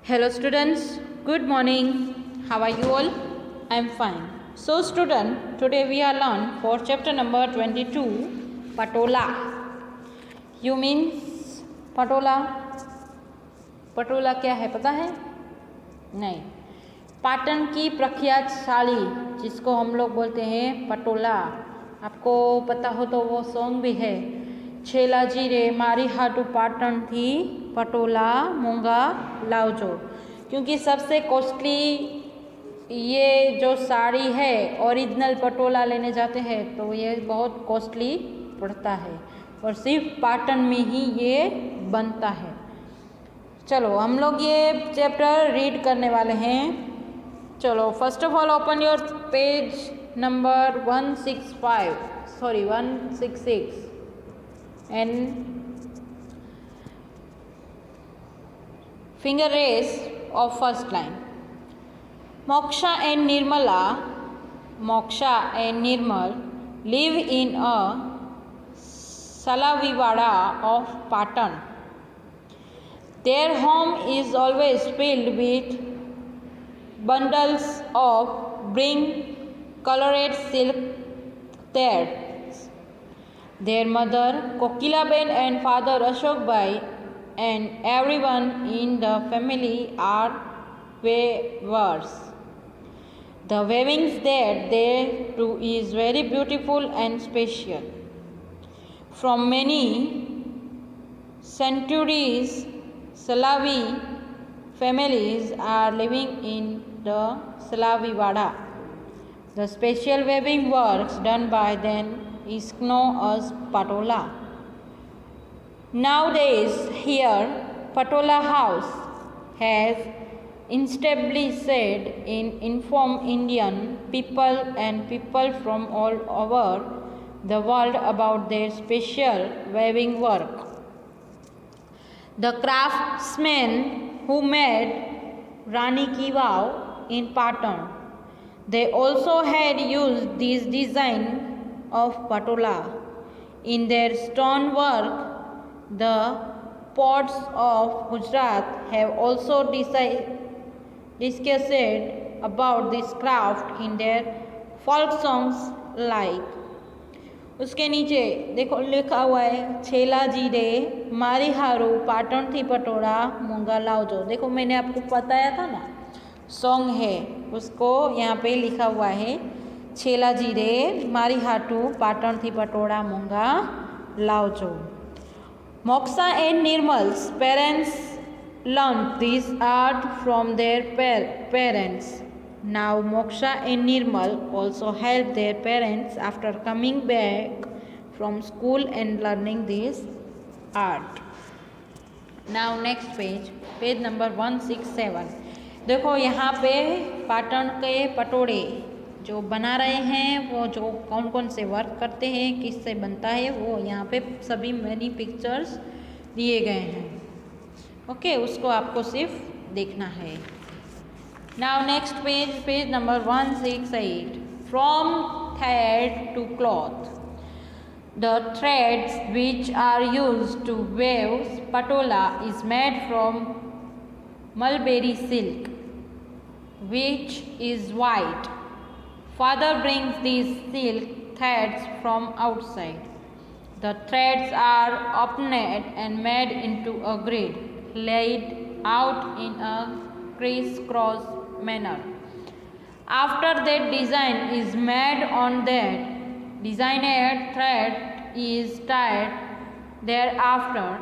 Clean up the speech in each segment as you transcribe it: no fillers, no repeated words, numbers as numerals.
Hello students, good morning. How are you all? I am fine. So student, today we are learn for chapter number 22, Patola. You means Patola. Patola क्या है पता है? नहीं. पाटन की प्रख्यात साड़ी जिसको हम लोग बोलते हैं पटोला. आपको पता हो तो वो सॉन्ग भी है. छेलाजी रे मारी हाटू पाटन थी पटोला मूंगा लावजो. क्योंकि सबसे कॉस्टली ये जो साड़ी है ओरिजिनल पटोला लेने जाते हैं तो ये बहुत कॉस्टली पड़ता है और सिर्फ पाटन में ही ये बनता है. चलो हम लोग ये चैप्टर रीड करने वाले हैं. चलो first of all open your page number 166 and finger raise of first line. Moksha and Nirmal live in a Salaviwada of Patan. Their home is always filled with bundles of bring colored silk threads. Their mother Kokilaben and father Ashokbai and everyone in the family are weavers. The weavings that they do is very beautiful and special. From many centuries, Salavi families are living in the Salaviwada. The special weaving works done by them is known as Patola. Nowadays, here, Patola House has established in inform Indian people and people from all over the world about their special weaving work. The craftsmen who made Rani Ki Vav in Patan, they also had used this design of Patola in their stone work. The poets of Gujarat have also discussed about this craft in their folk songs like. उसके नीचे देखो लिखा हुआ है छेला जी रे मारी हारू पाटन थी पटोरा मूंगा लावजो. देखो मैंने आपको बताया था ना सॉन्ग है उसको यहाँ पे लिखा हुआ है छेला जी रे मारी हाटू पाटन थी पटोरा मूंगा लावजो. Moksha and Nirmal's parents learned this art from their parents. Now Moksha and Nirmal also help their parents after coming back from school and learning this art. Now next page number 167. देखो यहाँ पे पाटन के पटोड़े जो बना रहे हैं वो जो कौन कौन से वर्क करते हैं किससे बनता है वो यहाँ पे सभी मैनी पिक्चर्स दिए गए हैं. ओके उसको आपको सिर्फ देखना है. Now next page number 168. From thread to cloth. The threads which are used to weave patola is made from mulberry silk, which is white. Father brings these silk threads from outside. The threads are opened and made into a grid, laid out in a crisscross manner. After that design is made on that designed thread is tied thereafter,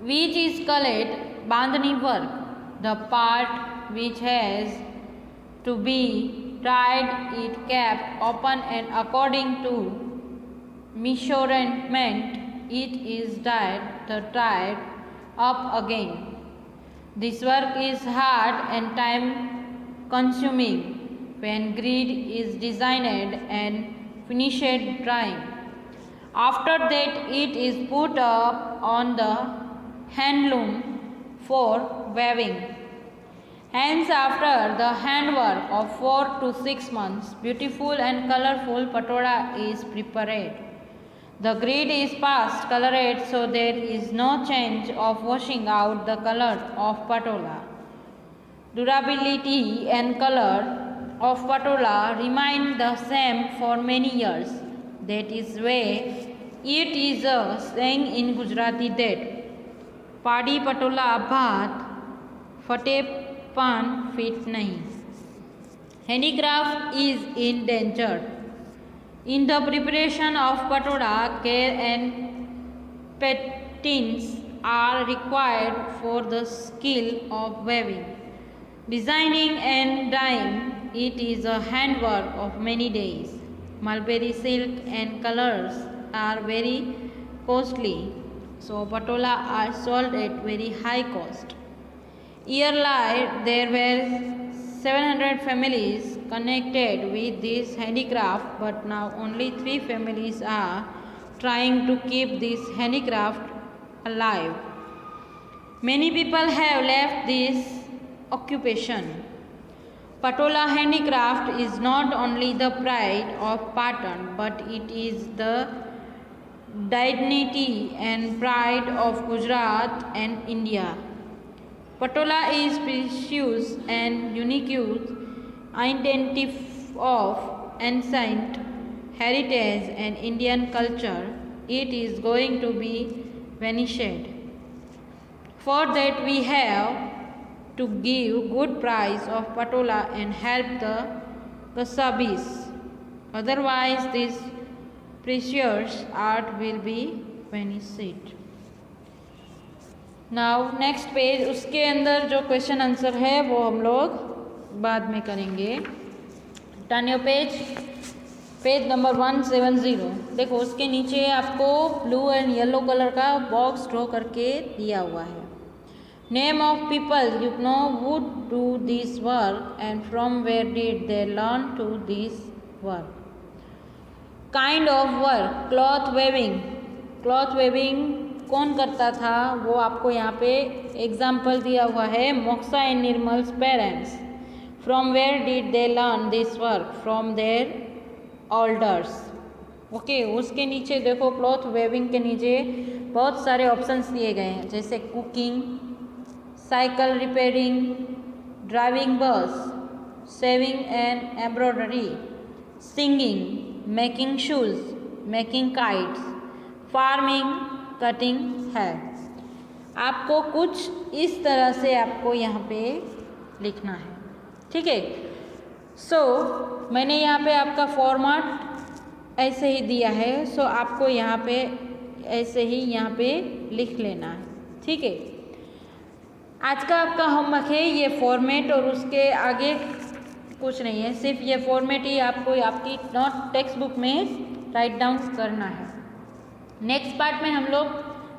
which is called bandhani work. The part which has to be tied it kept open and according to measurement it is tied up again. This work is hard and time consuming when grid is designed and finished drying. After that it is put up on the handloom for weaving. Hence after the handwork of 4 to 6 months, beautiful and colorful patola is prepared. The grid is past colored, so there is no change of washing out the color of patola. Durability and color of patola remain the same for many years. That is why it is a saying in Gujarati that पाड़ी पटोला भात फटे पान fit नहीं. Handicraft is endangered. In the preparation of patola, care and patterns are required for the skill of weaving. Designing and dyeing it is a handwork of many days. Mulberry silk and colors are very costly, so patola are sold at very high cost. Yearly there were 700 families connected with this handicraft, but now only 3 families are trying to keep this handicraft alive. Many people have left this occupation. Patola handicraft is not only the pride of Patan, but it is the dignity and pride of Gujarat and India. Patola is precious and unique identity of ancient heritage and Indian culture. It is going to be vanished. For that we have to give good price of patola and help the kasabis. Otherwise this precious art will be vanished. Now next page, उसके अंदर जो question answer है वो हम लोग बाद में करेंगे. Turn your page, page number 170. देखो उसके नीचे आपको ब्लू एंड येलो कलर का बॉक्स ड्रॉ करके दिया हुआ है. Name of people you know would do this work and from where did they learn to this work. Kind of work, cloth weaving. Cloth weaving कौन करता था वो आपको यहाँ पे एग्जाम्पल दिया हुआ है. Moksha and Nirmal's parents. From where did they learn this work, from their elders. Okay, उसके नीचे देखो क्लॉथ वेविंग के नीचे बहुत सारे ऑप्शंस दिए गए हैं, जैसे कुकिंग, साइकिल रिपेयरिंग, ड्राइविंग बस, saving and embroidery, singing, making shoes, making kites, farming, cutting है. आपको कुछ इस तरह से आपको यहाँ पे लिखना है. ठीक है. सो मैंने यहाँ पे आपका फॉर्मेट ऐसे ही दिया है. सो आपको यहाँ पे ऐसे ही यहाँ पे लिख लेना है. ठीक है. आज का आपका होमवर्क है ये फॉर्मेट, और उसके आगे कुछ नहीं है, सिर्फ ये फॉर्मेट ही आपको आपकी नोट टेक्स्ट बुक में राइट डाउन करना है. नेक्स्ट पार्ट में हम लोग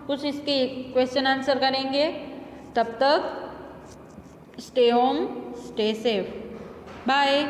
कुछ इसके क्वेश्चन आंसर करेंगे. तब तक stay home, stay safe. Bye.